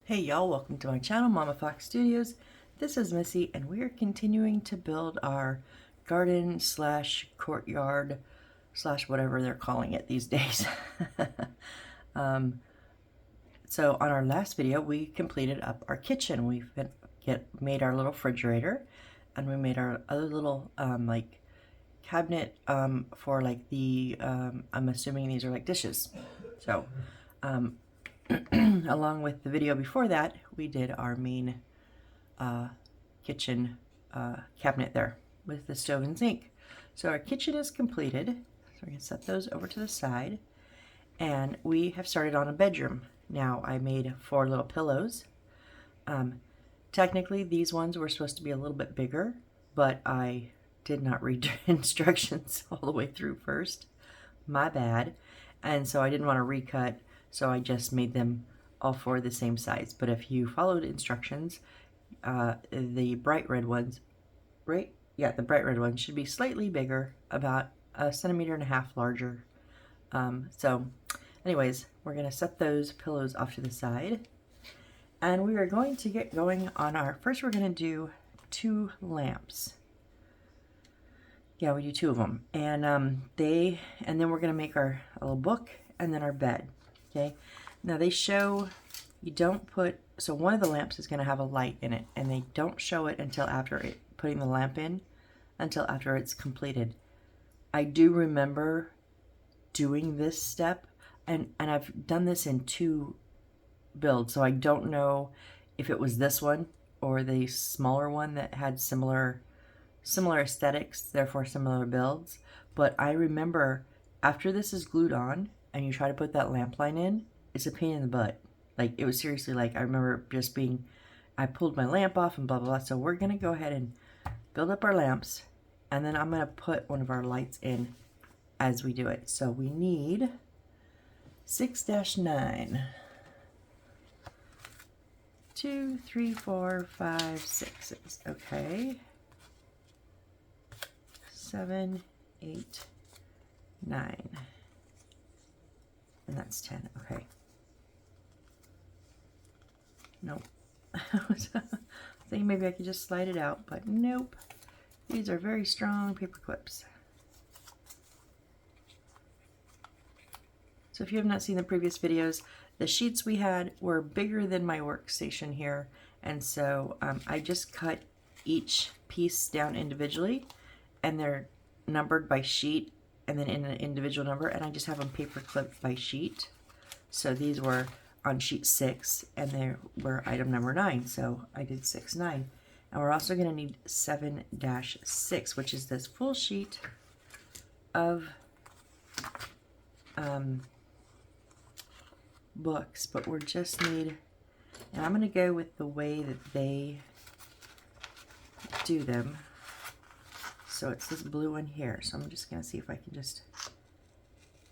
Hey y'all, welcome to my channel, Mama Fox Studios. This is Missy and we are continuing to build our garden slash courtyard slash whatever they're calling it these days. So on our last video we completed up our kitchen. We've made our little refrigerator and we made our other little like cabinet for like the I'm assuming these are like dishes. So along with the video before that, we did our main kitchen cabinet there with the stove and sink. So our kitchen is completed. So we're going to set those over to the side. And we have started on a bedroom. Now I made 4 little pillows. Technically these ones were supposed to be a little bit bigger, but I did not read the instructions all the way through first. My bad. And so I didn't want to recut, so I just made them all 4 the same size. But if you followed instructions, the bright red ones, right? Yeah, the bright red ones should be slightly bigger, about 1.5 centimeters larger. So anyways, we're going to set those pillows off to the side. And we are going to get going on our, first we're going to do 2 lamps. Yeah, we do 2 of them. And and then we're going to make our little book and then our bed. Okay. Now they show, you don't put, so one of the lamps is going to have a light in it and they don't show it until after putting the lamp in, until after it's completed. I do remember doing this step and I've done this in 2 builds. So I don't know if it was this one or the smaller one that had similar aesthetics, therefore similar builds. But I remember after this is glued on and you try to put that lamp line in, it's a pain in the butt. Like, it was seriously like, I remember just being, I pulled my lamp off and blah, blah, blah. So we're going to go ahead and build up our lamps. And then I'm going to put one of our lights in as we do it. So we need 6-9. 2, 3, 4, 5, 6s. Okay. 7, 8, 9. And that's 10. Okay. Nope. I was thinking maybe I could just slide it out, but nope. These are very strong paper clips. So if you have not seen the previous videos, the sheets we had were bigger than my workstation here. And so I just cut each piece down individually and they're numbered by sheet and then in an individual number, and I just have them paper clipped by sheet. So these were on sheet 6 and they were item number 9, so I did 6, 9. And we're also going to need 7-6, which is this full sheet of books, but we're just need, and I'm going to go with the way that they do them. So it's this blue one here. So I'm just going to see if I can just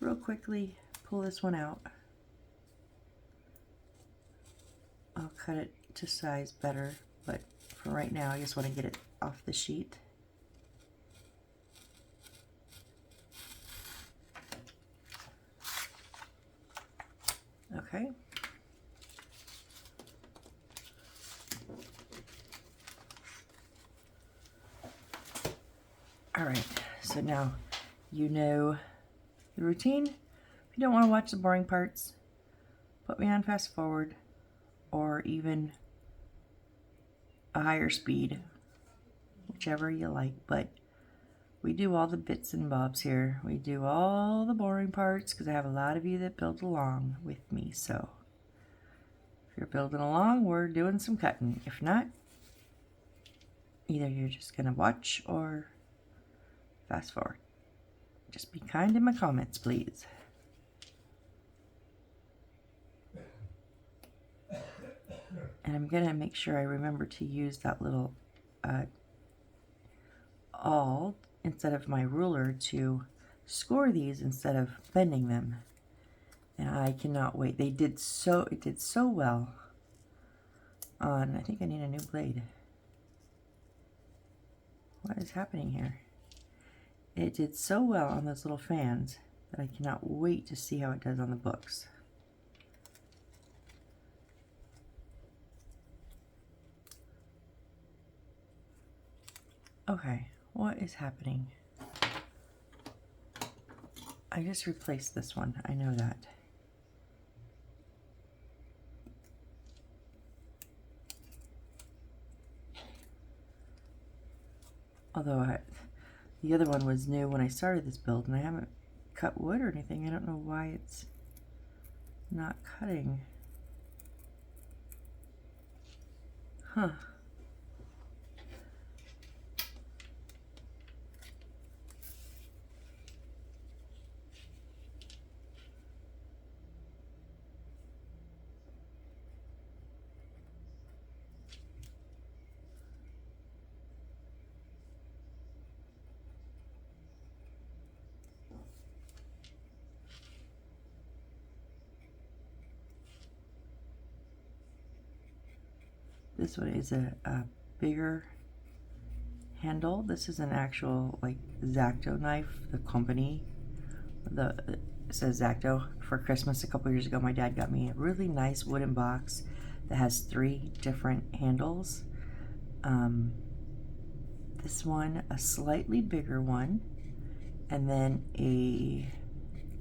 real quickly pull this one out. I'll cut it to size better, but for right now I just want to get it off the sheet. Okay. All right, so now you know the routine. If you don't want to watch the boring parts, put me on fast forward or even a higher speed, whichever you like. But we do all the bits and bobs here. We do all the boring parts because I have a lot of you that build along with me. So if you're building along, we're doing some cutting. If not, either you're just going to watch or fast forward. Just be kind in my comments, please. And I'm going to make sure I remember to use that little awl instead of my ruler to score these instead of bending them. And I cannot wait. It did so well on, I think I need a new blade. What is happening here? It did so well on those little fans that I cannot wait to see how it does on the books. Okay, what is happening? I just replaced this one. I know that. Although the other one was new when I started this build, and I haven't cut wood or anything. I don't know why it's not cutting. Huh. This one is a bigger handle. This is an actual like X-Acto knife. The company, it says X-Acto. For Christmas a couple years ago, my dad got me a really nice wooden box that has 3 different handles. This one, a slightly bigger one, and then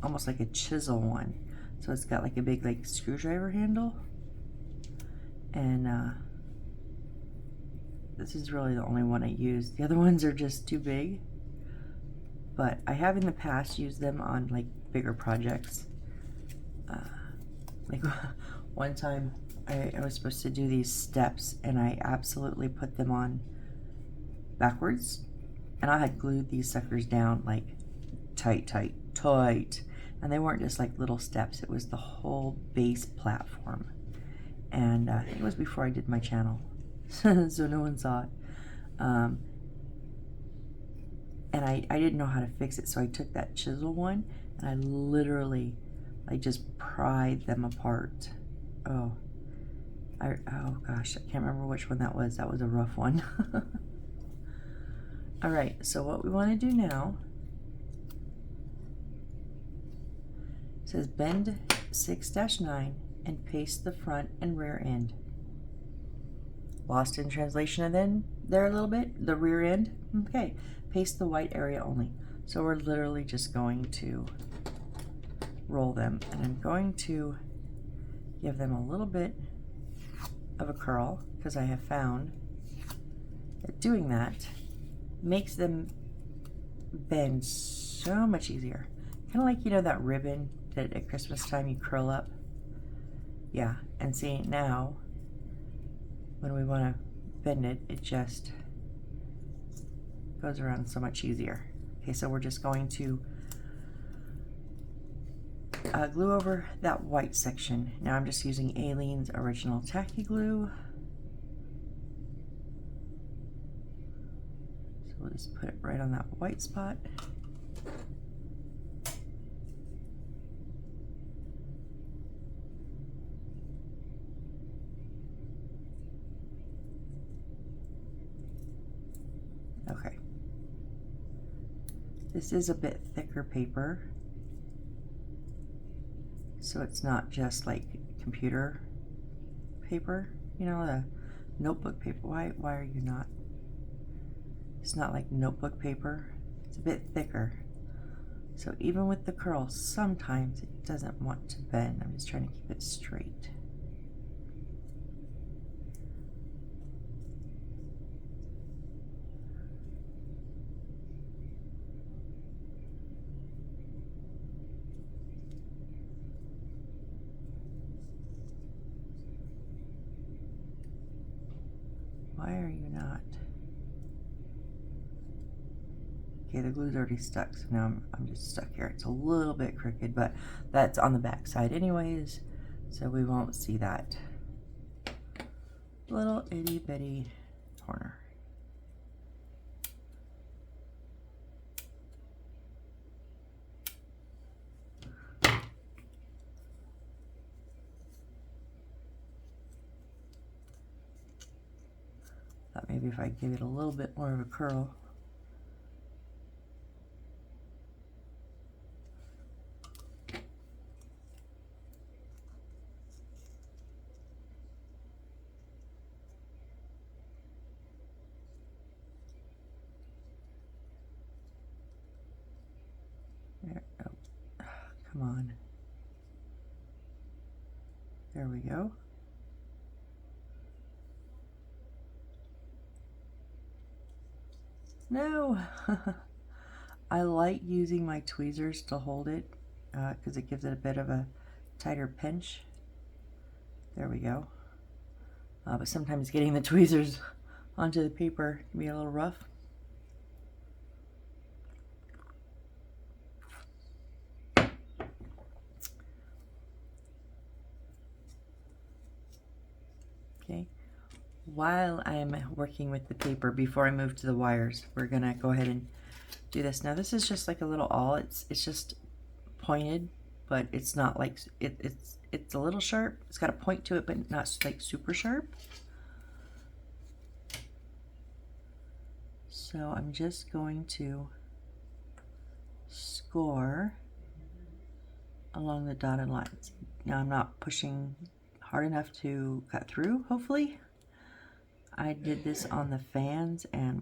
almost like a chisel one. So it's got like a big like screwdriver handle, and this is really the only one I use. The other ones are just too big, but I have in the past used them on like bigger projects. Like one time I was supposed to do these steps, and I absolutely put them on backwards, and I had glued these suckers down like tight, and they weren't just like little steps. It was the whole base platform, and it was before I did my channel. So no one saw it. And I didn't know how to fix it, so I took that chisel one and I literally just pried them apart. Oh gosh, I can't remember which one that was. That was a rough one. All right, so what we want to do now, it says bend 6-9 and paste the front and rear end. Lost in translation and then there a little bit, the rear end. Okay, paste the white area only. So we're literally just going to roll them, and I'm going to give them a little bit of a curl, because I have found that doing that makes them bend so much easier. Kind of like, you know, that ribbon that at Christmas time you curl up? Yeah, and see now, when we want to bend it, it just goes around so much easier. Okay, so we're just going to glue over that white section. Now I'm just using Aleene's Original Tacky Glue. So we'll just put it right on that white spot. Okay. This is a bit thicker paper, so it's not just like computer paper, you know, the notebook paper. Why are you not? It's not like notebook paper. It's a bit thicker. So even with the curl, sometimes it doesn't want to bend. I'm just trying to keep it straight. Why are you not? Okay, the glue's already stuck, so now I'm just stuck here. It's a little bit crooked, but that's on the back side anyways, so we won't see that little itty bitty corner. Thought maybe if I give it a little bit more of a curl. Come on. There we go. No! I like using my tweezers to hold it because it gives it a bit of a tighter pinch. There we go. But sometimes getting the tweezers onto the paper can be a little rough. Okay. While I'm working with the paper, before I move to the wires, we're gonna go ahead and do this. Now this is just like a little awl. It's just pointed, but it's not like it's a little sharp. It's got a point to it, but not like super sharp. So I'm just going to score along the dotted lines. Now I'm not pushing hard enough to cut through, hopefully. I did this on the fans, and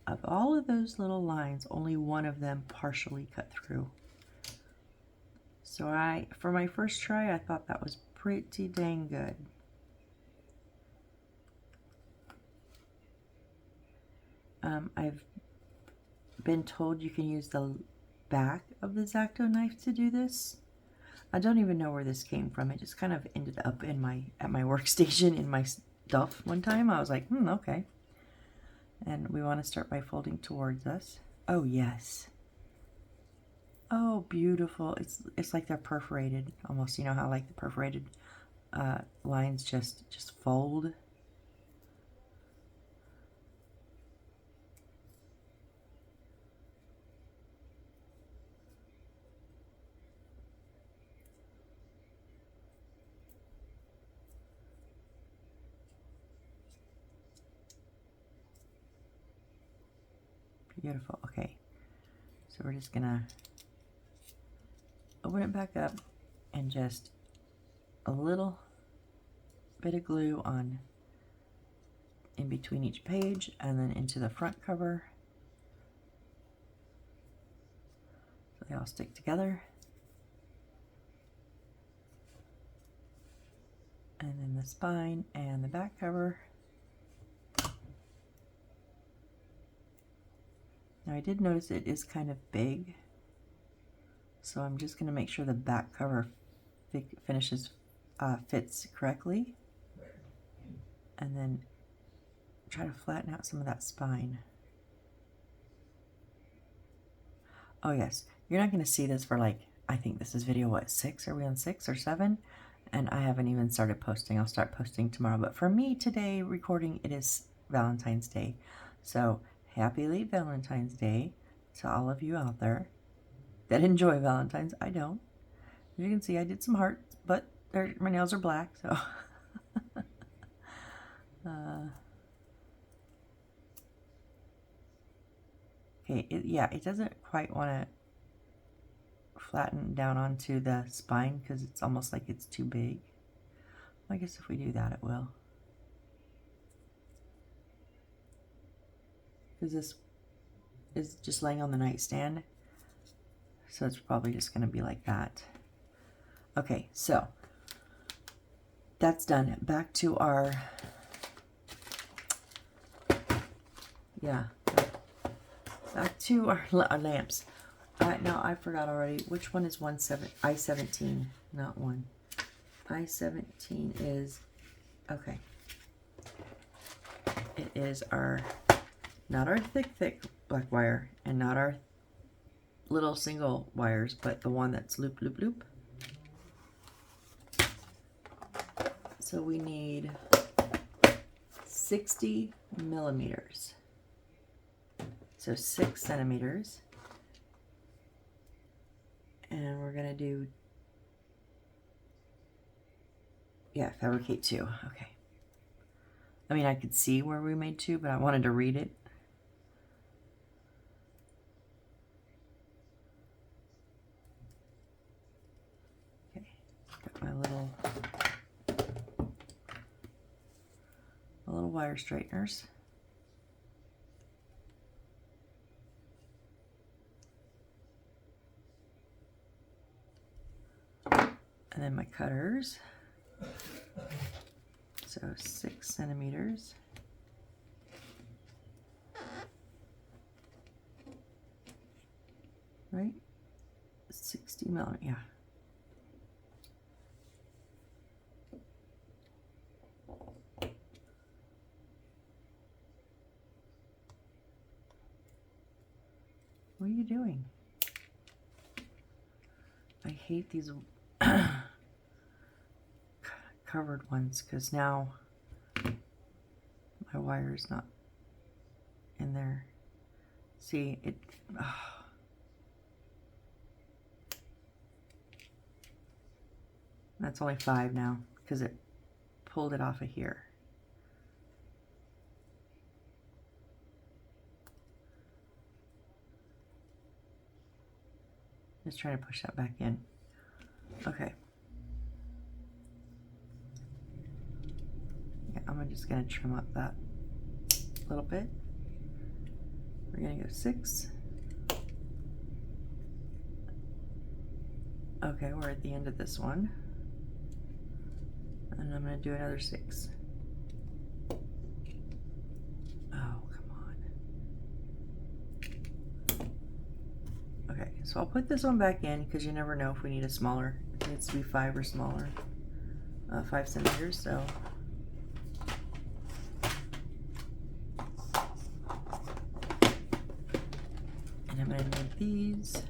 of all of those little lines, only one of them partially cut through. So for my first try, I thought that was pretty dang good. I've been told you can use the back of the X-Acto knife to do this. I don't even know where this came from. It just kind of ended up in at my workstation in my stuff one time. I was like, okay. And we want to start by folding towards us. Oh yes. Oh, beautiful. It's like they're perforated almost. You know how like the perforated lines just fold. Beautiful. Okay, so we're just gonna open it back up and just a little bit of glue on in between each page and then into the front cover so they all stick together. And then the spine and the back cover. Now I did notice it is kind of big, so I'm just going to make sure the back cover fits correctly, and then try to flatten out some of that spine. Oh yes, you're not going to see this for like, I think this is video, what, 6? Are we on 6 or 7? And I haven't even started posting. I'll start posting tomorrow. But for me today, recording, it is Valentine's Day. So happy late Valentine's Day to all of you out there that enjoy Valentine's. I don't. As you can see, I did some hearts, but my nails are black, so. Okay, it doesn't quite want to flatten down onto the spine because it's almost like it's too big. I guess if we do that, it will. Because this is just laying on the nightstand, so it's probably just going to be like that. Okay, so that's done. Back to our, back to our lamps. No, I forgot already. Which one is I-17? Not one. I-17 is, okay. It is not our thick black wire, and not our little single wires, but the one that's loop, loop, loop. So we need 60 millimeters. So 6 centimeters. And we're gonna do, fabricate 2. Okay. I mean, I could see where we made 2, but I wanted to read it. Okay, got my little wire straighteners. And then my cutters. So 6 centimeters. Right? 60 millimeters, yeah. What are you doing? I hate these covered ones because now my wire is not in there. See, it... Oh. That's only 5 now because it pulled it off of here. Just trying to push that back in. Okay. Yeah, I'm just gonna trim up that a little bit. We're gonna go 6. Okay, we're at the end of this one. And I'm gonna do another 6. Oh, come on. Okay, so I'll put this one back in because you never know if we need a smaller. It needs to be 5 or smaller. 5 centimeters, so. And I'm gonna need these.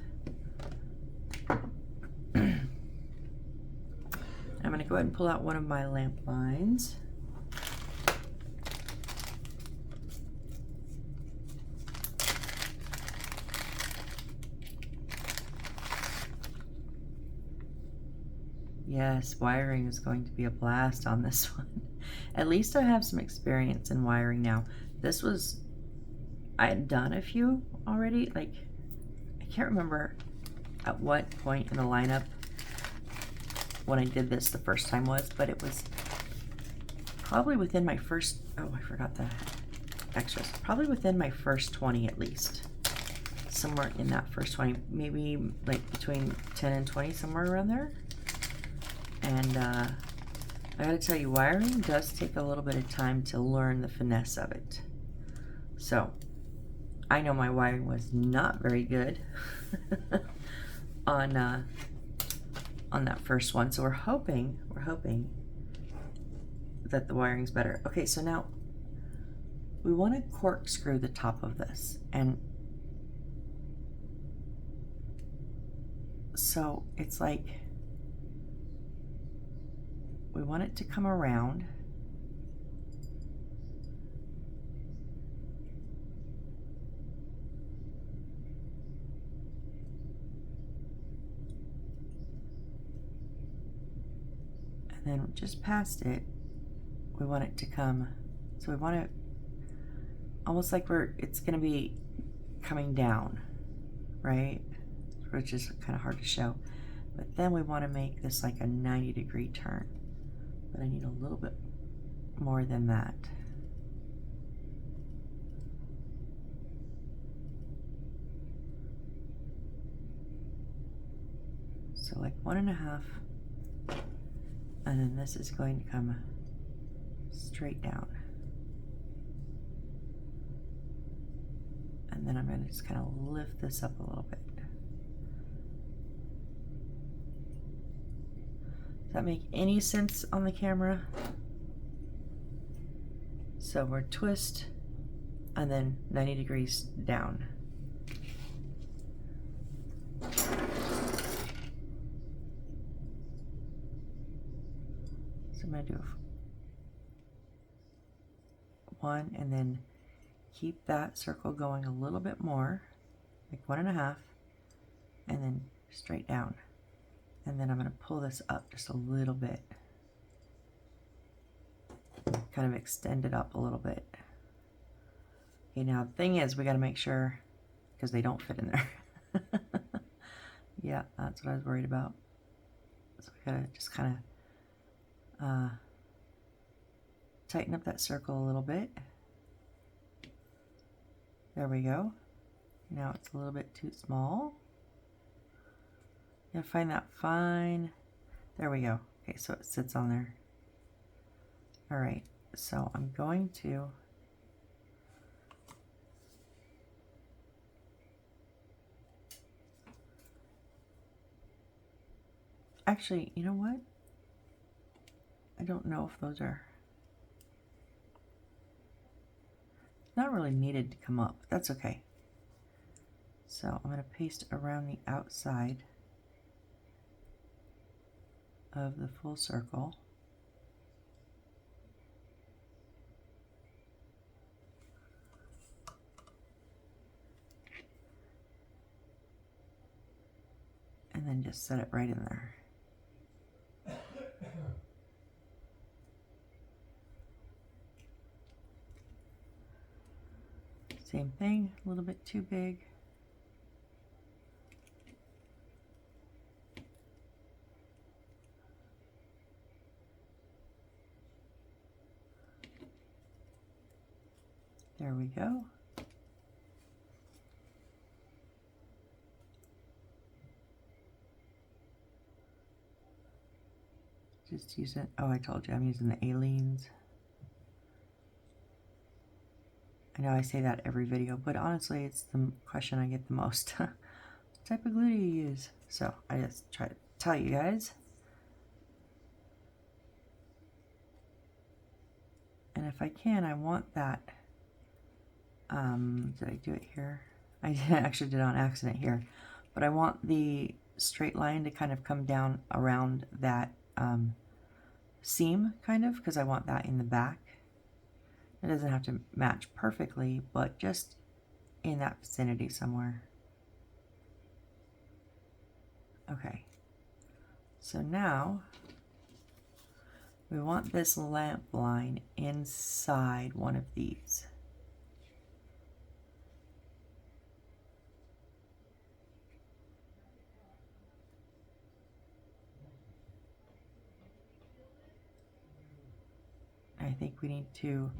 I'm going to go ahead and pull out one of my lamp lines. Yes, wiring is going to be a blast on this one. At least I have some experience in wiring now. This was, I had done a few already. Like, I can't remember at what point in the lineup when I did this the first time was, but it was probably within my first, oh, I forgot the extras. Probably within my first 20 at least. Somewhere in that first 20, maybe like between 10 and 20, somewhere around there. And I gotta tell you, wiring does take a little bit of time to learn the finesse of it. So, I know my wiring was not very good on that first one, so we're hoping that the wiring's better. Okay, so now we want to corkscrew the top of this, and so it's like we want it to come around. And then just past it, we want it to come, so we want it almost like it's going to be coming down, right? Which is kind of hard to show. But then we want to make this like a 90-degree turn. But I need a little bit more than that. So like 1.5. And then this is going to come straight down. And then I'm going to just kind of lift this up a little bit. Does that make any sense on the camera? So we're twist and then 90 degrees down. So I'm going to do 1 and then keep that circle going a little bit more, like 1.5, and then straight down. And then I'm going to pull this up just a little bit. Kind of extend it up a little bit. Okay, now the thing is, we got to make sure, because they don't fit in there. Yeah, that's what I was worried about. So we got to just kind of tighten up that circle a little bit. There we go. Now it's a little bit too small. You gotta find that fine. There we go. Okay, so it sits on there. All right, so I'm going to actually, you know what? I don't know if those are not really needed to come up. That's okay. So I'm going to paste around the outside of the full circle. And then just set it right in there. Same thing, a little bit too big. There we go. Just using, oh, I told you I'm using the Aliens. I know I say that every video, but honestly, it's the question I get the most. What type of glue do you use? So I just try to tell you guys. And if I can, I want that. Did I do it here? I actually did it on accident here. But I want the straight line to kind of come down around that seam, kind of, because I want that in the back. It doesn't have to match perfectly, but just in that vicinity somewhere. Okay, so now we want this lamp line inside one of these. I think we need to,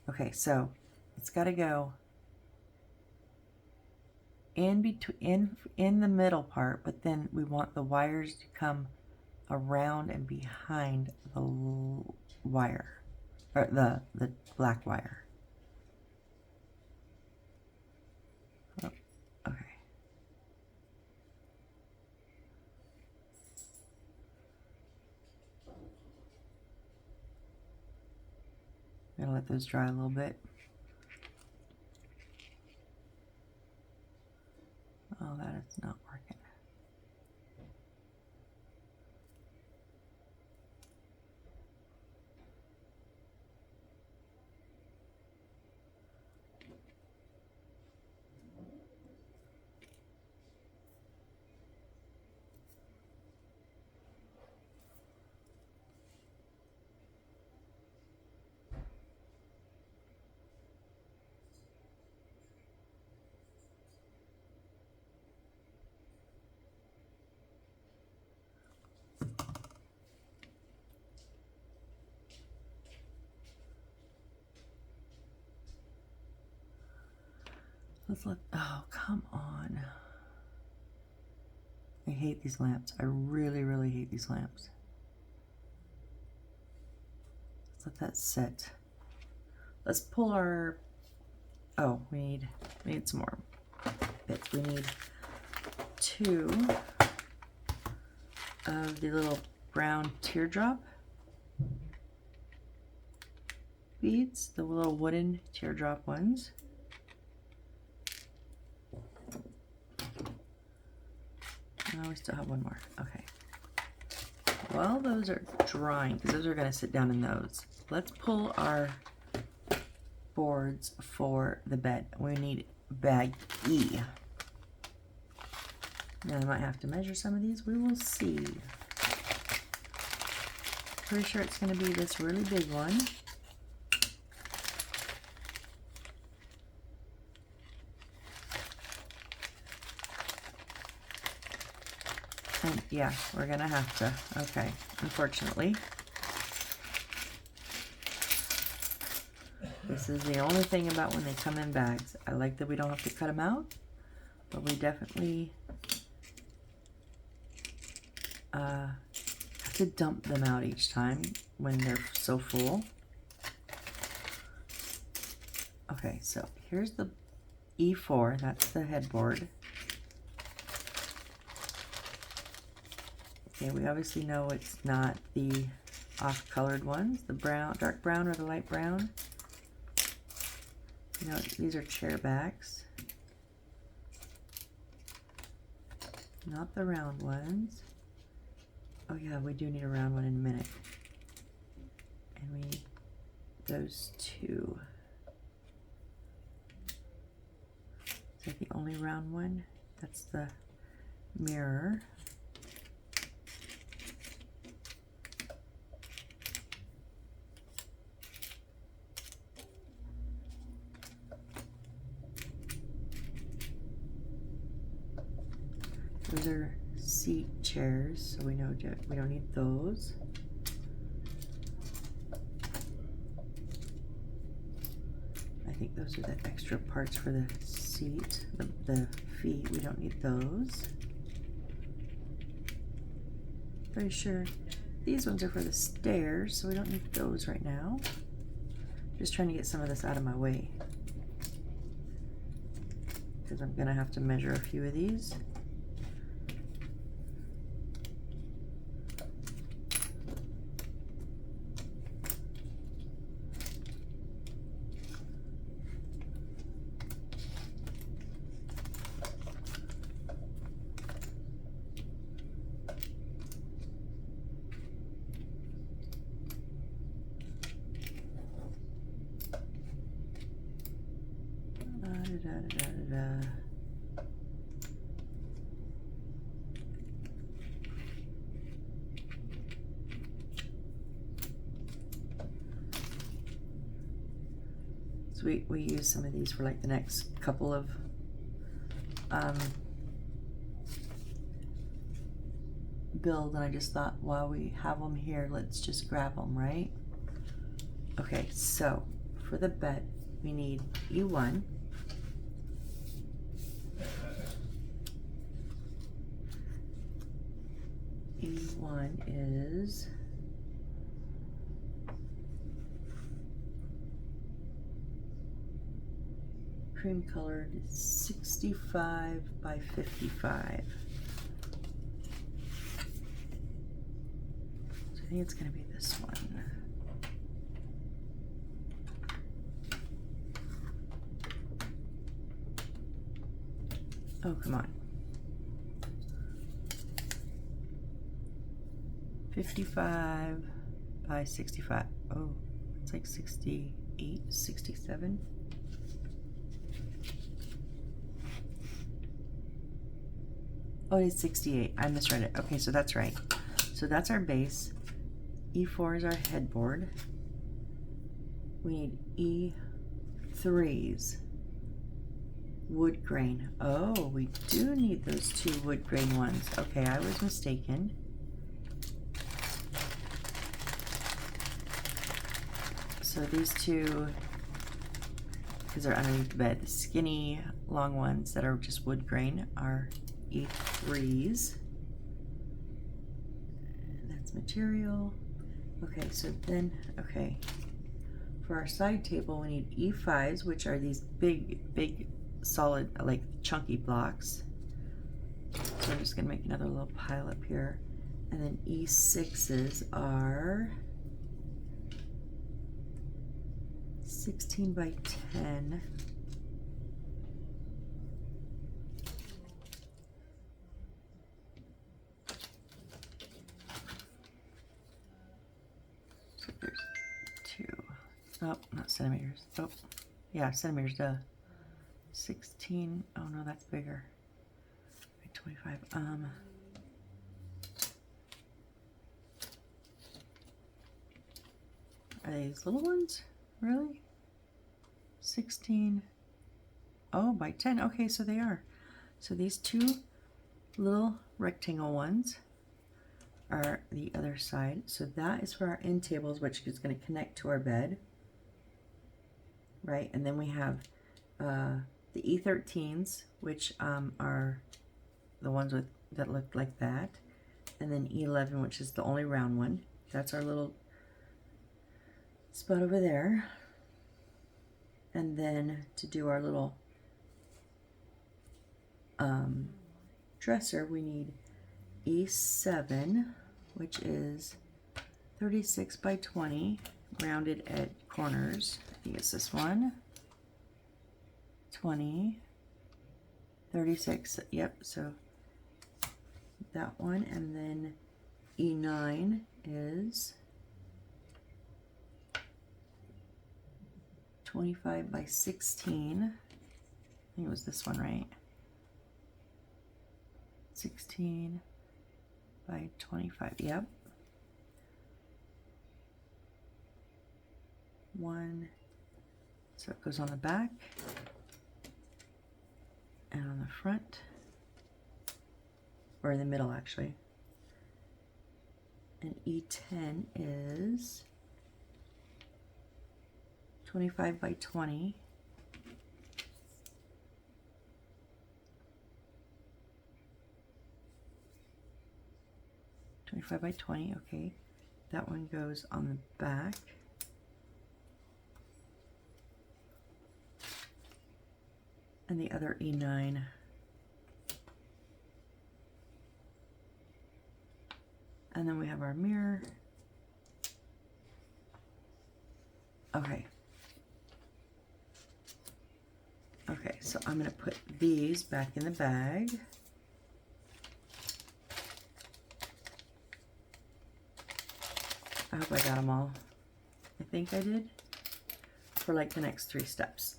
okay, so it's got to go in between, in the middle part, but then we want the wires to come around and behind the wire, or the black wire. Oh, okay. I'm gonna let those dry a little bit. Oh, that is not working. Let's look. Oh, come on. I hate these lamps. I really, really hate these lamps. Let's let that sit. Let's pull our, oh, we need some more bits. We need 2 of the little brown teardrop beads, the little wooden teardrop ones. Oh, we still have one more. Okay. While those are drying, because those are going to sit down in those, let's pull our boards for the bed. We need bag E. Now I might have to measure some of these. We will see. Pretty sure it's going to be this really big one. And yeah, we're going to have to. Okay, unfortunately. This is the only thing about when they come in bags. I like that we don't have to cut them out, but we definitely have to dump them out each time when they're so full. Okay, so here's the E4, that's the headboard. Okay, we obviously know it's not the off-colored ones, the brown, dark brown or the light brown. You know, these are chair backs. Not the round ones. Oh yeah, we do need a round one in a minute. And we need those two. Is that the only round one? That's the mirror. Those are seat chairs, so we know we don't need those. I think those are the extra parts for the seat, the feet. We don't need those. Pretty sure these ones are for the stairs, so we don't need those right now. Just trying to get some of this out of my way, because I'm gonna have to measure a few of these. So we use some of these for like the next couple of build, and I just thought while we have them here, let's just grab them, right? Okay, so for the bed we need E1. E1 is cream colored, 65 by 55. So I think it's going to be this one. Oh, come on. 55 by 65. Oh, it's like 68, 67. Oh, it's 68. I misread it. Okay, so that's right. So that's our base. E4 is our headboard. We need E3s. Wood grain. Oh, we do need those two wood grain ones. Okay, I was mistaken. So these two, because they're underneath the bed, the skinny long ones that are just wood grain are E3s. That's material. Okay, so then, okay, for our side table we need E5s, which are these big solid, like chunky blocks. So I'm just gonna make another little pile up here. And then E6s are 16 by 10. So there's two. Oh, not centimeters. Oh, yeah, centimeters, duh. 16. Oh no, that's bigger. 25. Are these little ones? Really? 16. Oh, by 10. Okay, so they are. So these two little rectangle ones are the other side. So that is for our end tables, which is going to connect to our bed. Right? And then we have the E13s, which are the ones that look like that. and then E11, which is the only round one. That's our little spot over there. And then to do our little dresser, we need E7, which is 36 by 20, rounded at corners. I think it's this one. 20, 36, yep, so that one. And then E9 is 25 by 16. I think it was this one, right? 16 by 25, yep. One, so it goes on the back and on the front, or in the middle actually. And E10 is 25 by 20. By 20, okay. That one goes on the back. And the other E9 and then we have our mirror. Okay. Okay, so I'm going to put these back in the bag. I hope I got them all. I think I did. For like the next 3 steps.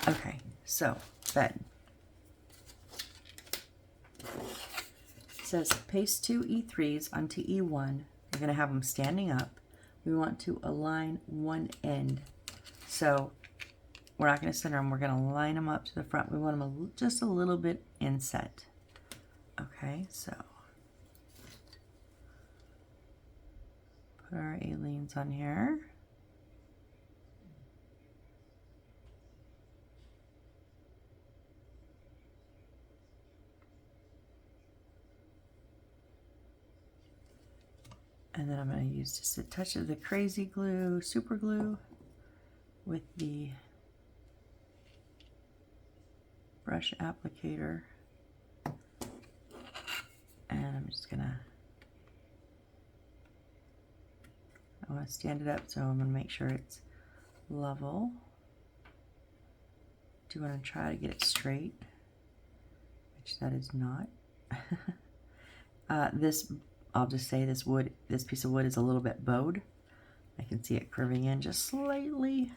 Okay, so bed. It says paste 2 E3s onto E1. We're going to have them standing up. We want to align one end. So we're not going to center them. We're going to line them up to the front. We want them just a little bit inset. Okay, so put our aliens on here. And then I'm going to use just a touch of the crazy glue, super glue, with the brush applicator. And I'm just going to, I want to stand it up, so I'm going to make sure it's level. Do want to try to get it straight, which that is not. This, I'll just say this piece of wood is a little bit bowed. I can see it curving in just slightly,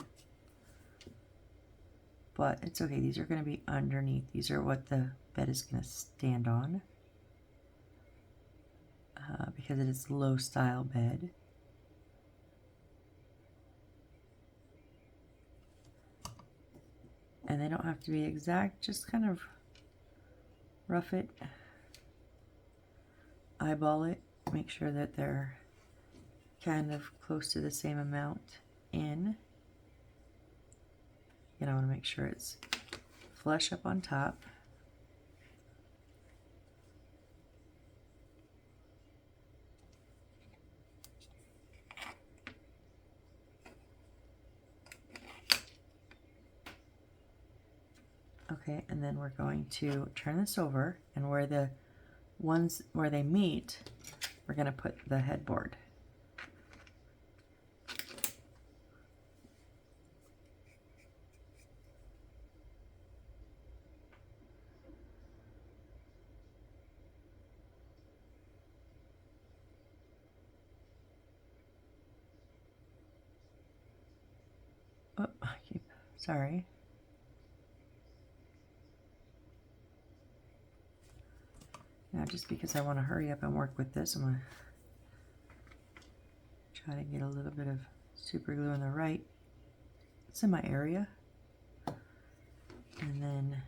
but it's okay. These are going to be underneath. These are what the bed is going to stand on, because it is low style bed. And they don't have to be exact, just kind of rough it, eyeball it, make sure that they're kind of close to the same amount in. You know, I want to make sure it's flush up on top. Okay, and then we're going to turn this over, and where the ones where they meet, we're going to put the headboard. Oh, sorry. Now, just because I want to hurry up and work with this, I'm going to try to get a little bit of super glue on the right semi area. And then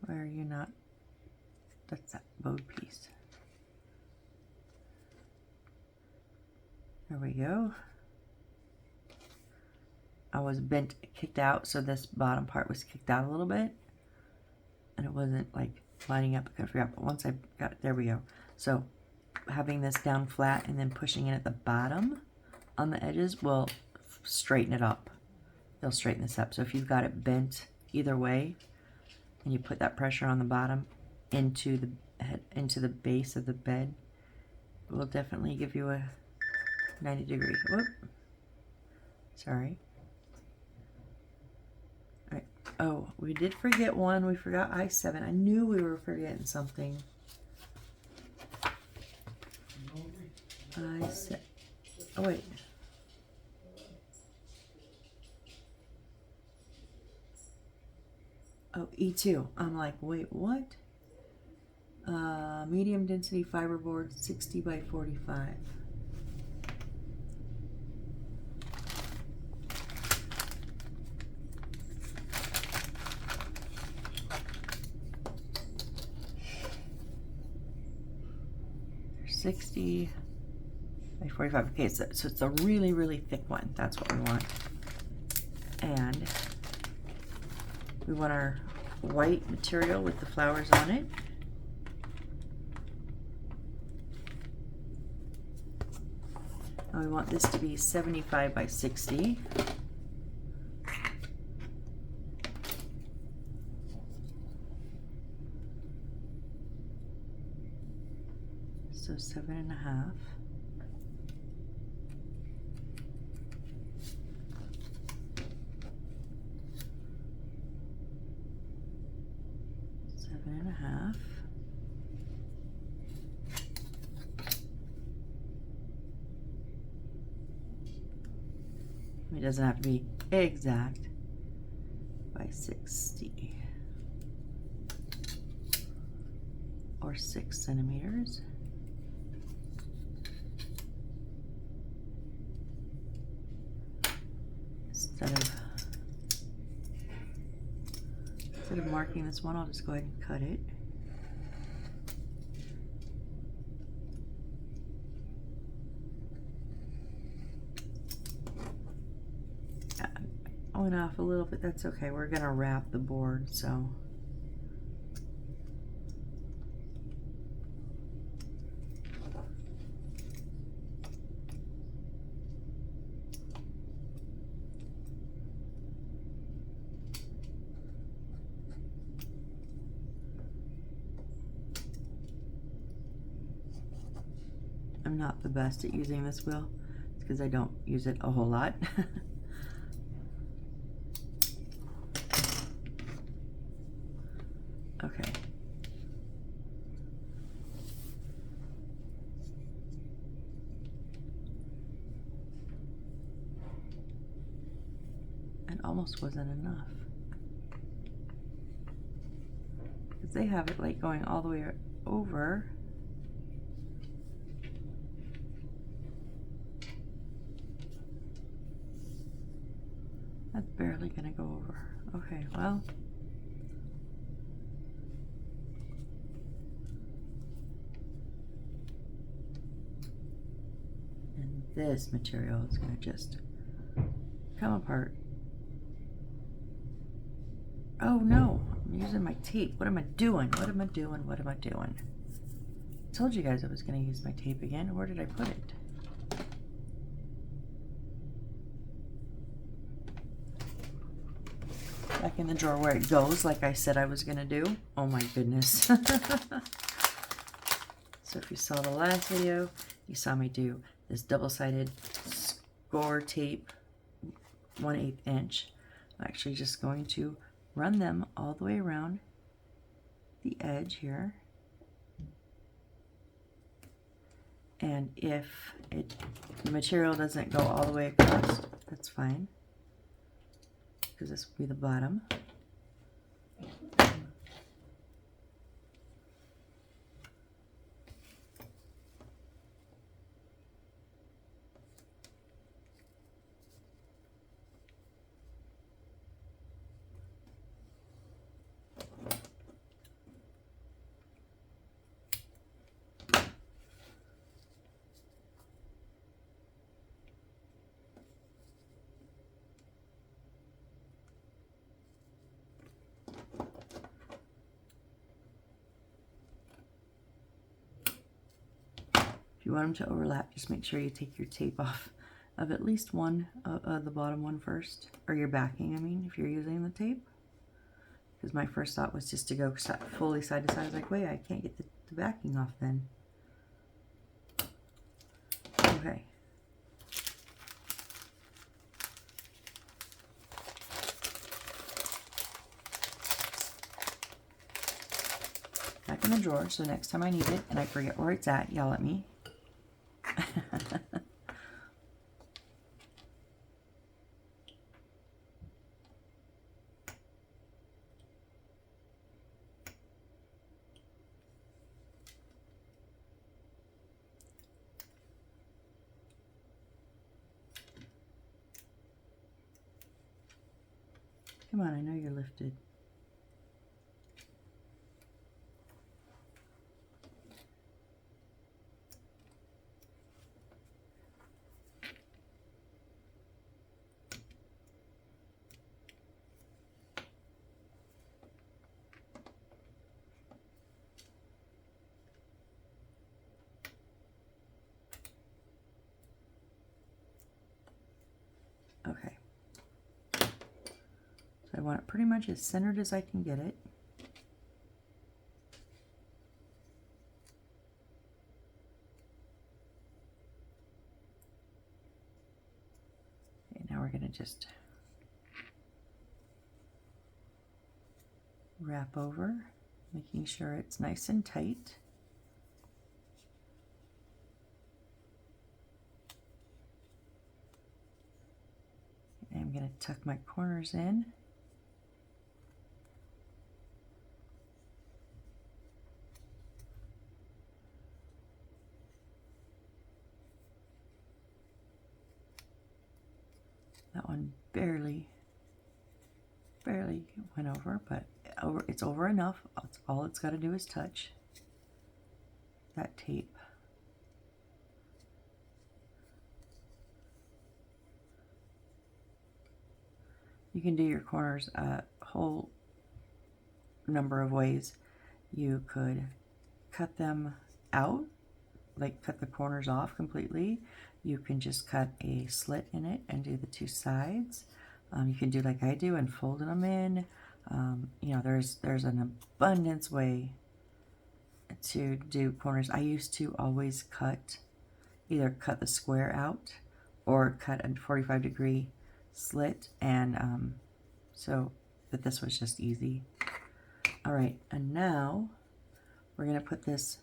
Where are you not? That's that bowed piece. There we go. I was kicked out, so this bottom part was kicked out a little bit. And it wasn't like lining up. I couldn't figure out, but once I got it, there we go. So having this down flat and then pushing it at the bottom on the edges will straighten it up. It'll straighten this up. So if you've got it bent either way, and you put that pressure on the bottom into the head, into the base of the bed, it will definitely give you a 90-degree. Whoop. Sorry. All right. Oh, we did forget one. We forgot I-7. I knew we were forgetting something. I-7. Oh, wait. Oh, E2. I'm like, wait, what? Medium density fiberboard, 60 by 45. There's 60 by 45. Okay, so it's a really, really thick one. That's what we want. And we want our white material with the flowers on it. And we want this to be 75 by 60. So 7.5. It doesn't have to be exact. By 60 or 6 centimeters. Instead of marking this one, I'll just go ahead and cut it. I went off a little bit, that's okay. We're gonna wrap the board, so. I'm not the best at using this wheel. It's because I don't use it a whole lot. Okay. It almost wasn't enough. Because they have it like going all the way over. That's barely gonna go over. Okay, well. And this material is gonna just come apart. Oh no, I'm using my tape. What am I doing? What am I doing? What am I doing? I told you guys I was gonna use my tape again. Where did I put it? Back in the drawer where it goes, like I said I was gonna do. Oh my goodness. So if you saw the last video, you saw me do this double-sided score tape, 1/8 inch. I'm actually just going to run them all the way around the edge here. And if the material doesn't go all the way across, that's fine, because this will be the bottom. you want them to overlap, just make sure you take your tape off of at least one, the bottom one first, or your backing, I mean, if you're using the tape. Because my first thought was just to go fully side to side. I was like, wait, I can't get the backing off then. Okay. Back in the drawer, so next time I need it and I forget where it's at, yell at me. Come on, I know you're lifted. Okay. So I want it pretty much as centered as I can get it. Okay, now we're going to just wrap over, making sure it's nice and tight. And I'm going to tuck my corners in. That one barely went over, but it's over enough. All it's got to do is touch that tape. You can do your corners a whole number of ways. You could cut them out, like cut the corners off completely. You can just cut a slit in it and do the two sides. You can do like I do and fold them in. You know, there's an abundance way to do corners. I used to always either cut the square out or cut a 45-degree slit, and so that this was just easy. All right, and now we're going to put this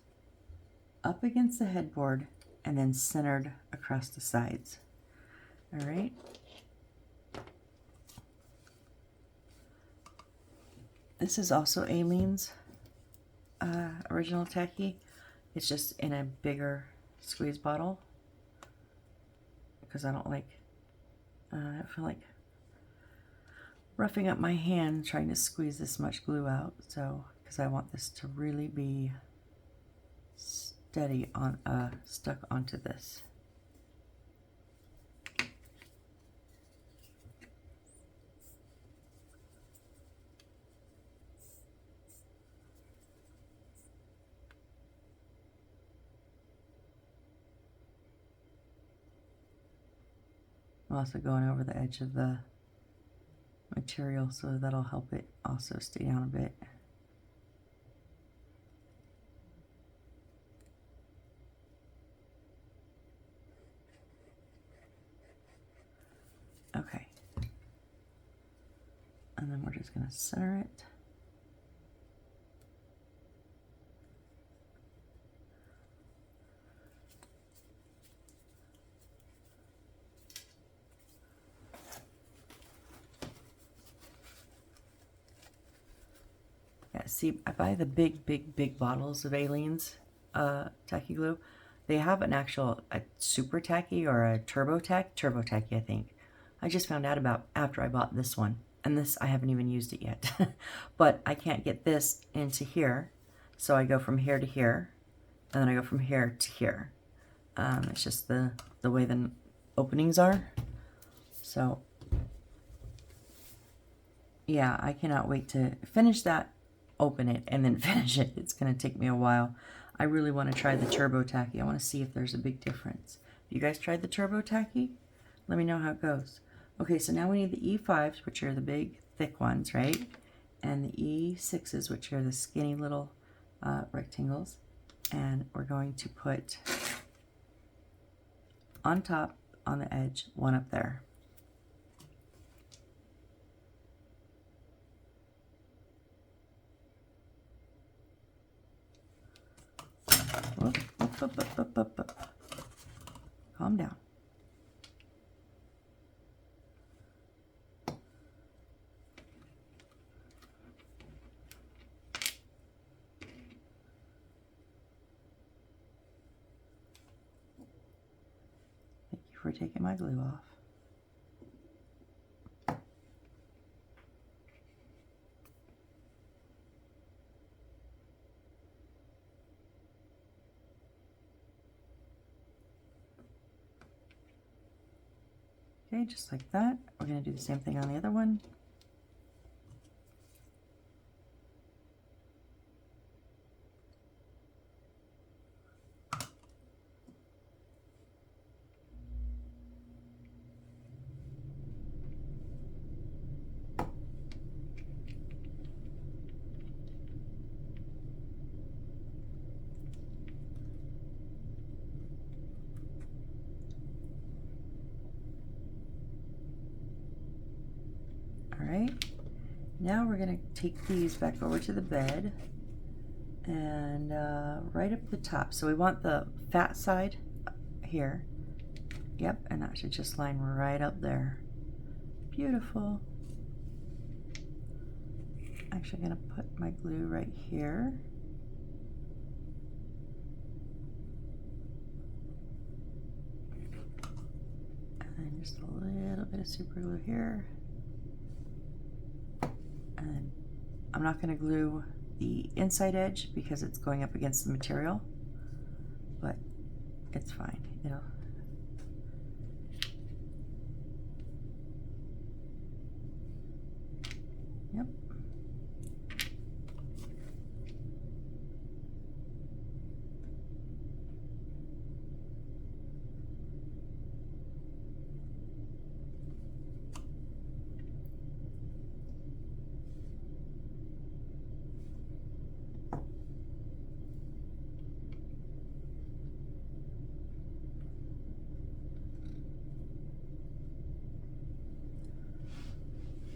up against the headboard and then centered across the sides. All right. This is also Aileen's original tacky. It's just in a bigger squeeze bottle because I don't like, I feel like roughing up my hand trying to squeeze this much glue out. So, because I want this to really be steady on, stuck onto this. I'm also going over the edge of the material, so that'll help it also stay down a bit. Okay. And then we're just going to center it. Yeah, see, I buy the big bottles of Aileen's tacky glue. They have an actual super tacky or a turbo tacky, I think. I just found out about after I bought this one, and this I haven't even used it yet. But I can't get this into here, so I go from here to here, and then I go from here to here. It's just the way the openings are. So yeah, I cannot wait to finish that, open it, and then finish it. It's going to take me a while. I really want to try the Turbo Tacky. I want to see if there's a big difference. You guys tried the Turbo Tacky? Let me know how it goes. Okay, so now we need the E5s, which are the big, thick ones, right? And the E6s, which are the skinny little rectangles. And we're going to put on top, on the edge, one up there. Whoop, whoop, whoop, whoop, whoop, whoop, whoop. Calm down. Thank you for taking my glue off. Okay, just like that. We're going to do the same thing on the other one. Alright, now we're going to take these back over to the bed and right up the top. So we want the fat side here. Yep, and that should just line right up there. Beautiful. Actually going to put my glue right here. And just a little bit of super glue here. And I'm not going to glue the inside edge because it's going up against the material, but it's fine. It'll. Yep.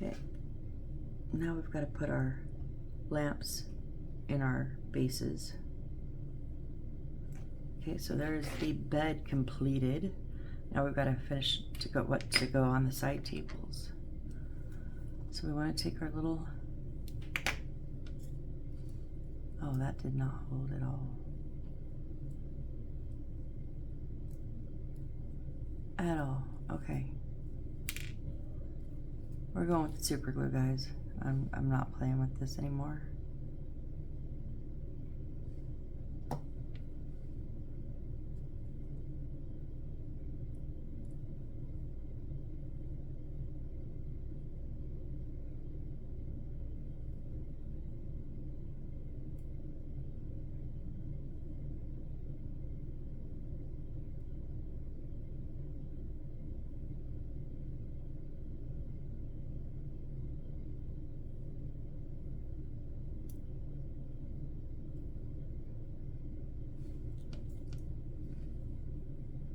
Okay, now we've got to put our lamps in our bases. Okay, so there's the bed completed. Now we've got to finish to go what to go on the side tables. So we want to take our little, oh, that did not hold at all. At all, okay. We're going with the super glue, guys. I'm not playing with this anymore.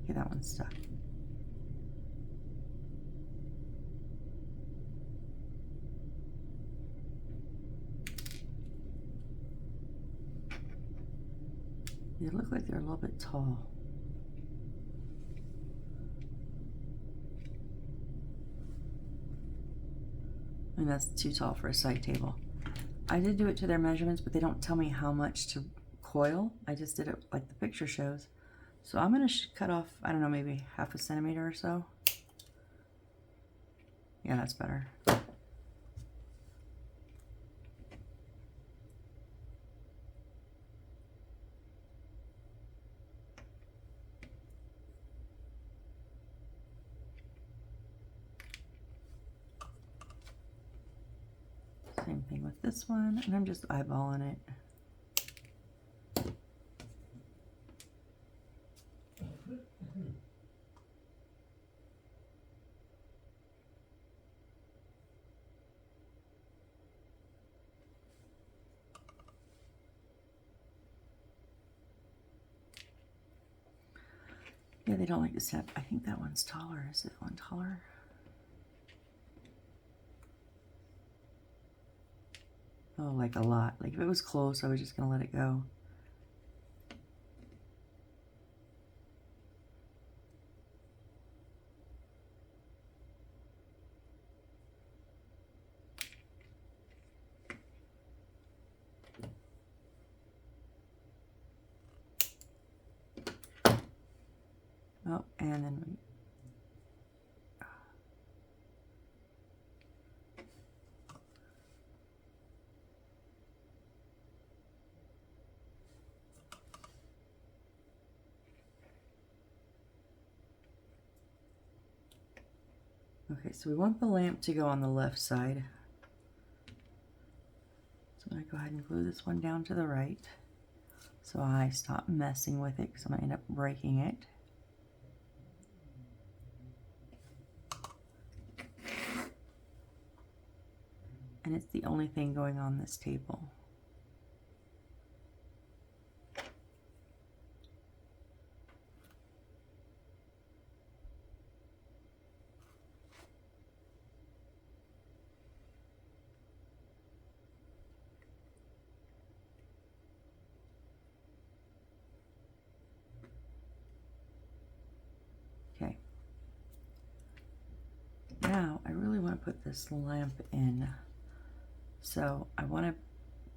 Okay, that one's stuck. They look like they're a little bit tall. And that's too tall for a side table. I did do it to their measurements, but they don't tell me how much to coil. I just did it like the picture shows. So I'm going to cut off, I don't know, maybe 1/2 centimeter or so. Yeah, that's better. Same thing with this one, and I'm just eyeballing it. Yeah, they don't like to snap. I think that one's taller. Is it one taller? Oh, like a lot. Like if it was close, I was just gonna let it go. Oh, and then we... Okay, so we want the lamp to go on the left side. So I'm going to go ahead and glue this one down to the right. So I stop messing with it because I'm going to end up breaking it. And it's the only thing going on this table. Okay. Now I really want to put this lamp in. So I want to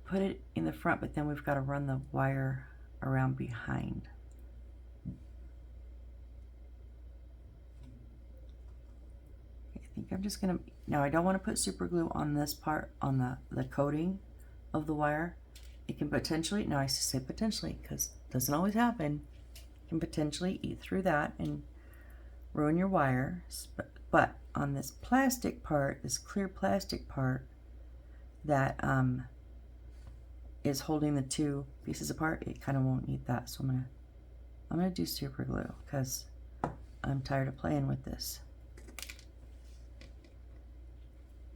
put it in the front, but then we've got to run the wire around behind. Okay, I think I'm just gonna, now I don't want to put super glue on this part, on the coating of the wire. It can potentially, now I say potentially because it doesn't always happen, it can potentially eat through that and ruin your wire. But on this plastic part, this clear plastic part that is holding the two pieces apart, it kind of won't need that. So I'm gonna do super glue because I'm tired of playing with this.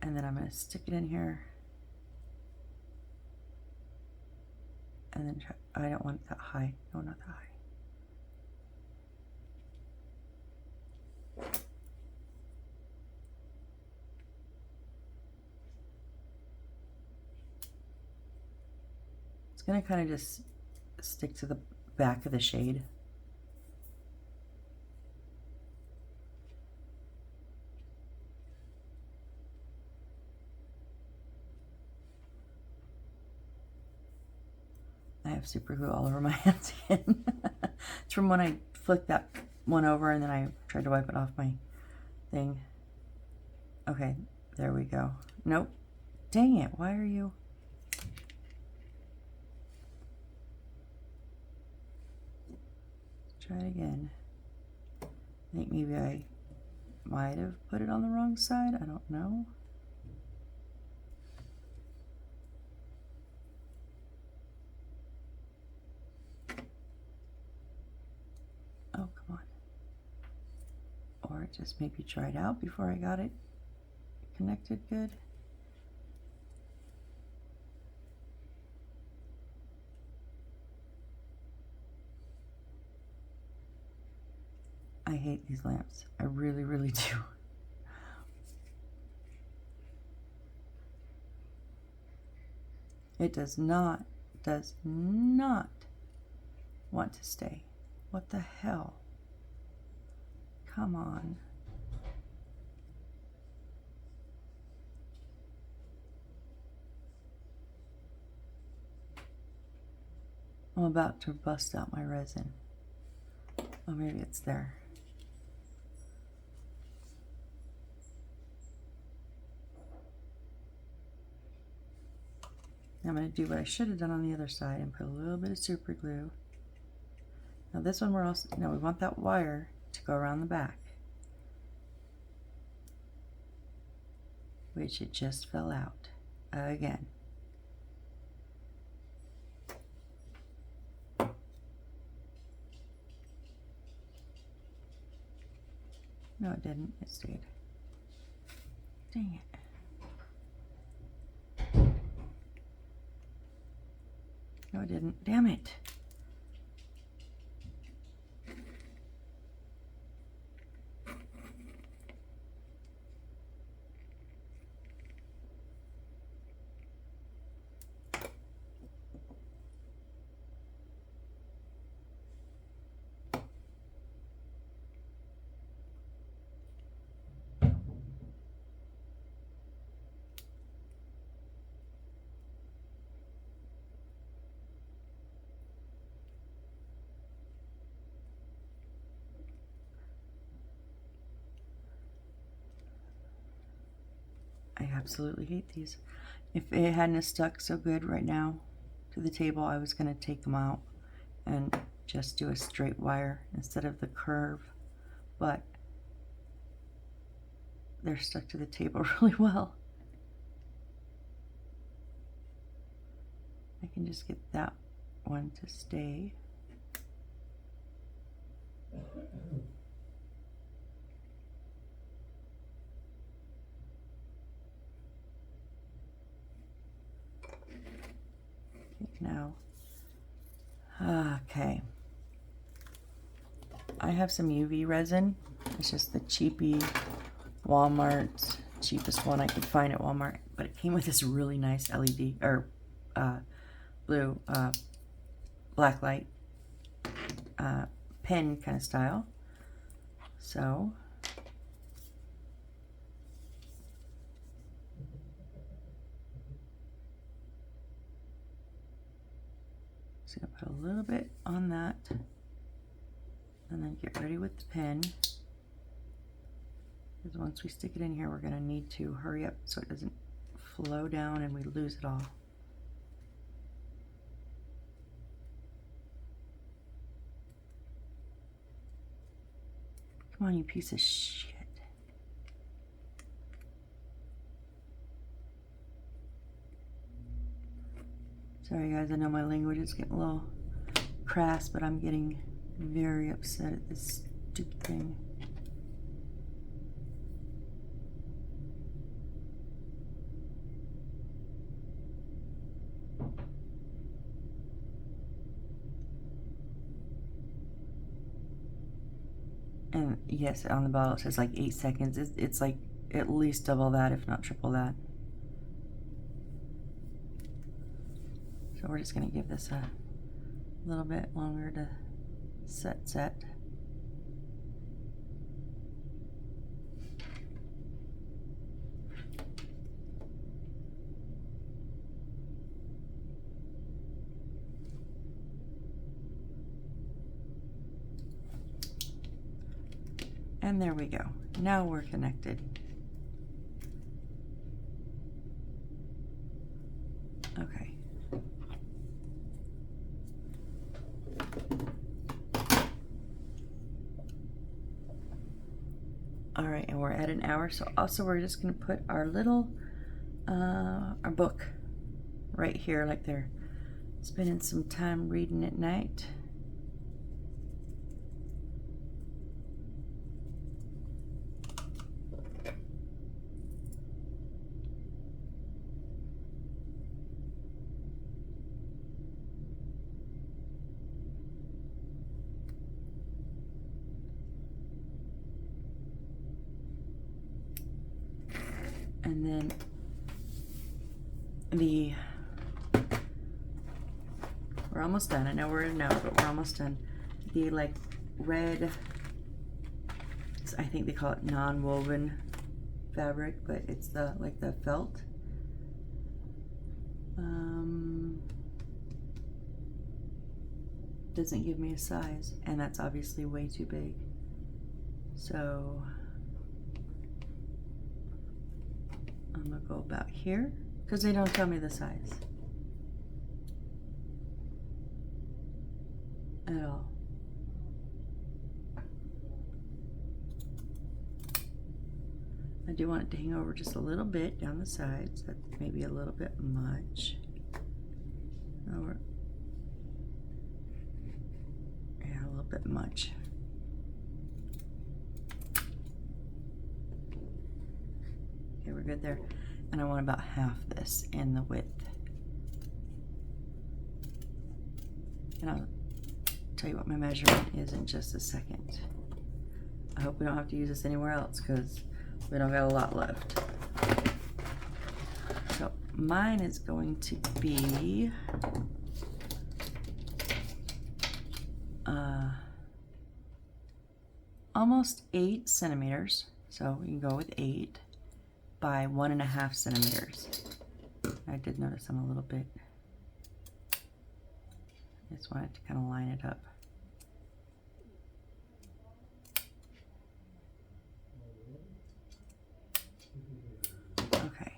And then I'm gonna stick it in here. And then try, I don't want it that high. No, not that high. It's gonna kind of just stick to the back of the shade. I have super glue all over my hands again. It's from when I flicked that one over and then I tried to wipe it off my thing. Okay, there we go. Nope. Dang it, why are you... Try it again. I think maybe I might have put it on the wrong side. I don't know. Oh, come on. Or just maybe try it out before I got it connected good. I hate these lamps. I really, really do. It does not want to stay. What the hell? Come on. I'm about to bust out my resin. Oh, maybe it's there. I'm going to do what I should have done on the other side and put a little bit of super glue. Now this one we're also, no, we want that wire to go around the back, which it just fell out again. No, it didn't. It stayed. Dang it. No, it didn't. Damn it. I absolutely hate these. If it hadn't stuck so good right now to the table, I was going to take them out and just do a straight wire instead of the curve, but they're stuck to the table really well. I can just get that one to stay. Now, okay. I have some UV resin. It's just the cheapy Walmart, cheapest one I could find at Walmart, but it came with this really nice LED or blue black light pen kind of style. So just gonna put a little bit on that and then get ready with the pen, because once we stick it in here we're gonna need to hurry up so it doesn't flow down and we lose it all. Come on, you piece of shit. Sorry guys, I know my language is getting a little crass, but I'm getting very upset at this stupid thing. And yes, on the bottle it says like 8 seconds. It's like at least double that, if not triple that. So we're just going to give this a little bit longer to set. And there we go. Now we're connected. Okay. All right, and we're at an hour, so also we're just going to put our little our book right here, like they're spending some time reading at night. And then we're almost done. I know we're in an hour, but we're almost done. The like red, I think they call it non-woven fabric, but it's the like the felt. Doesn't give me a size, and that's obviously way too big. So I'm gonna go about here because they don't tell me the size at all. I do want it to hang over just a little bit down the sides. That's maybe a little bit much. Or, yeah, a little bit much. Okay, we're good there. And I want about half this in the width. And I'll tell you what my measurement is in just a second. I hope we don't have to use this anywhere else because we don't got a lot left. So mine is going to be almost 8 centimeters. So we can go with 8 by 1.5 centimeters. I did notice I'm a little bit, I just wanted to kind of line it up. Okay.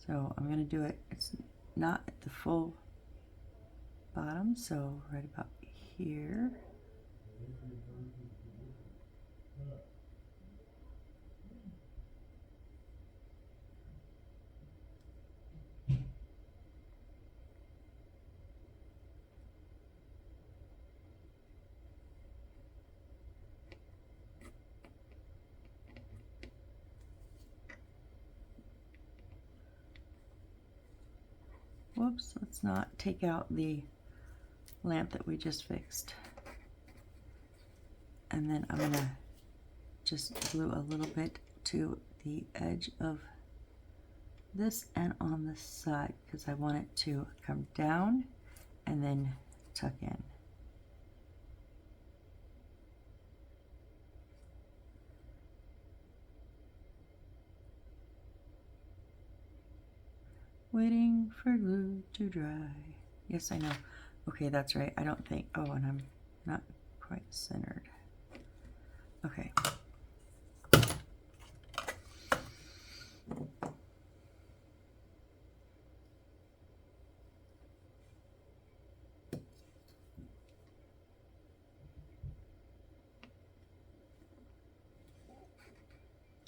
So I'm going to do it, it's not at the full bottom, so right about here. Whoops, let's not take out the lamp that we just fixed. And then I'm gonna just glue a little bit to the edge of this and on the side because I want it to come down and then tuck in. Waiting for glue to dry. Yes, I know. Okay, that's right. I don't think, oh, and I'm not quite centered. Okay.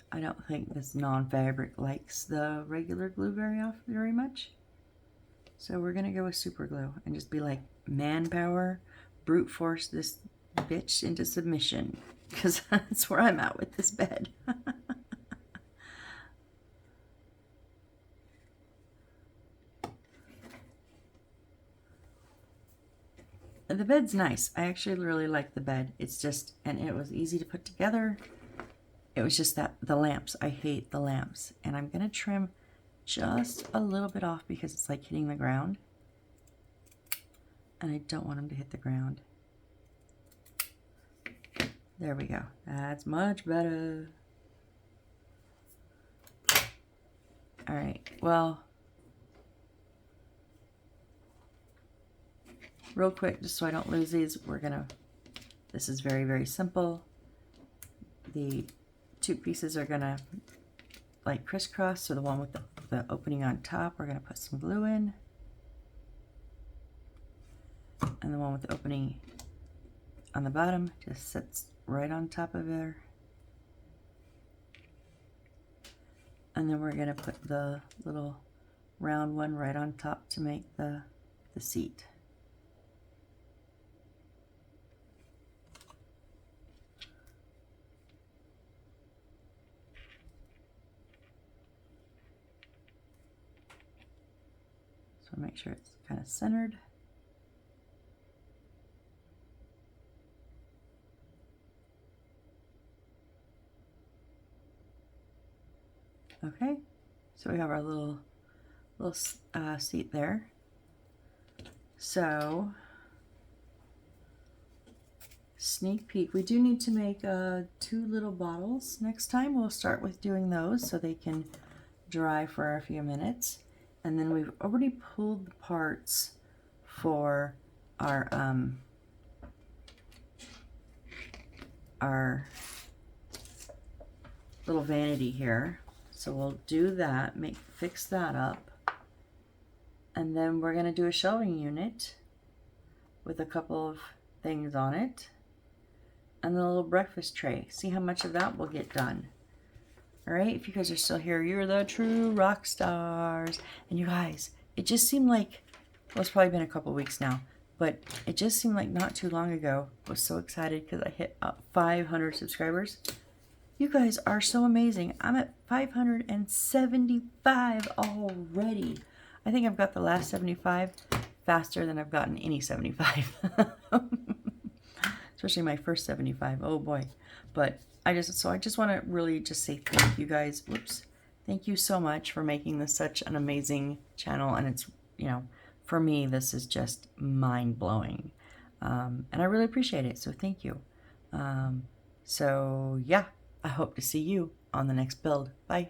I don't think this non-fabric likes the regular glue very much. So we're gonna go with super glue and just be like, manpower, brute force this bitch into submission, because that's where I'm at with this bed. The bed's nice. I actually really like the bed. It's just, and it was easy to put together. It was just that the lamps, I hate the lamps. And I'm gonna trim just a little bit off because it's like hitting the ground. And I don't want them to hit the ground. There we go. That's much better. All right, well, real quick, just so I don't lose these, this is very, very simple. The two pieces are gonna like crisscross, so the one with the opening on top, we're gonna put some glue in. And the one with the opening on the bottom just sits right on top of there. And then we're gonna put the little round one right on top to make the seat. So make sure it's kind of centered. Okay, so we have our little seat there. So, sneak peek, we do need to make 2 little bottles next time. We'll start with doing those so they can dry for a few minutes. And then we've already pulled the parts for our little vanity here. So we'll do that, fix that up. And then we're gonna do a shelving unit with a couple of things on it. And the little breakfast tray. See how much of that will get done. All right, if you guys are still here, you're the true rock stars. And you guys, it just seemed like, well, it's probably been a couple weeks now, but it just seemed like not too long ago. I was so excited because I hit 500 subscribers. You guys are so amazing. I'm at 575 already. I think I've got the last 75 faster than I've gotten any 75. Especially my first 75. Oh boy. But I just want to really just say thank you guys. Whoops. Thank you so much for making this such an amazing channel. And it's, you know, for me, this is just mind-blowing. And I really appreciate it. So thank you. So yeah, I hope to see you on the next build. Bye.